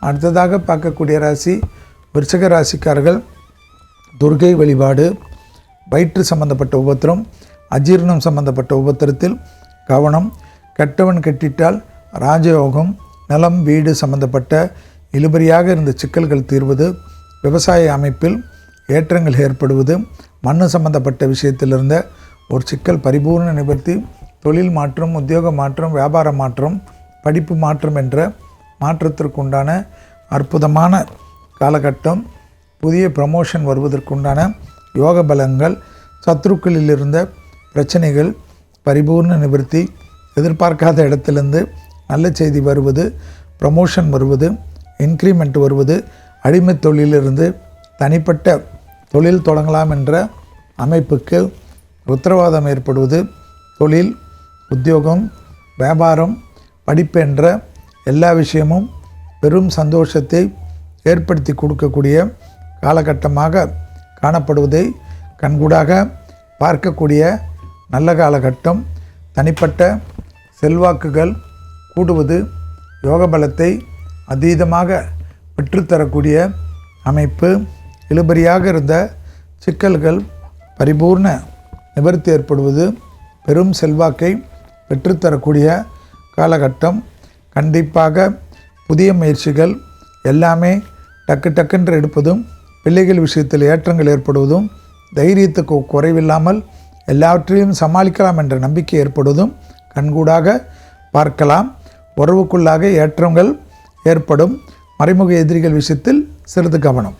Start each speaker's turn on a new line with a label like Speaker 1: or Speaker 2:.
Speaker 1: அடுத்ததாக பார்க்கக்கூடிய ராசி விருச்சிக ராசிக்காரர்கள். துர்க்கை வழிபாடு, வயிற்று சம்பந்தப்பட்ட உபத்திரம், அஜீர்ணம் சம்பந்தப்பட்ட உபத்திரத்தில் கவனம். கெட்டவன் கெட்டிட்டால் ராஜயோகம். நிலம் வீடு சம்பந்தப்பட்ட இழுபறியாக இருந்த சிக்கல்கள் தீர்வது, விவசாய அமைப்பில் ஏற்றங்கள் ஏற்படுவது, மண் சம்பந்தப்பட்ட விஷயத்தில் இருந்த ஒரு சிக்கல் பரிபூர்ண நிவர்த்தி, தொழில் மாற்றம், உத்தியோக மாற்றம், வியாபார மாற்றம், படிப்பு மாற்றம் என்ற மாற்றத்திற்குண்டான அற்புதமான காலகட்டம். புதிய ப்ரமோஷன் வருவதற்குண்டான யோக பலங்கள், சத்ருக்களில் இருந்த பிரச்சனைகள் பரிபூர்ண நிவர்த்தி, எதிர்பார்க்காத இடத்திலிருந்து நல்ல செய்தி வருவது, ப்ரமோஷன் வருவது, இன்க்ரிமெண்ட் வருவது, அடிமை தொழிலிருந்து தனிப்பட்ட தொழில் தொடங்கலாம் என்ற அமைப்புக்கு உத்தரவாதம் ஏற்படுவது, தொழில், உத்தியோகம், வியாபாரம், படிப்பு என்ற எல்லா விஷயமும் பெரும் சந்தோஷத்தை ஏற்படுத்தி கொடுக்கக்கூடிய காலகட்டமாக காணப்படுவதை கண்கூடாக பார்க்கக்கூடிய நல்ல காலகட்டம். தனிப்பட்ட செல்வாக்குகள் கூடுவது, யோக பலத்தை அதீதமாக பெற்றுத்தரக்கூடிய அமைப்பு, இழுபறியாக இருந்த சிக்கல்கள் பரிபூர்ண நிவர்த்தி ஏற்படுவது, பெரும் செல்வாக்கை பெற்றுத்தரக்கூடிய காலகட்டம். கண்டிப்பாக புதிய முயற்சிகள் எல்லாமே டக்குன்று எடுப்பதும், பிள்ளைகள் விஷயத்தில் ஏற்றங்கள் ஏற்படுவதும், தைரியத்துக்கு குறைவில்லாமல் எல்லாவற்றையும் சமாளிக்கலாம் என்ற நம்பிக்கை ஏற்படுவதும் கண்கூடாக பார்க்கலாம். உறவுக்குள்ளாக ஏற்றங்கள் ஏற்படும். மறைமுக எதிரிகள் விஷயத்தில் சிறிது கவனம்.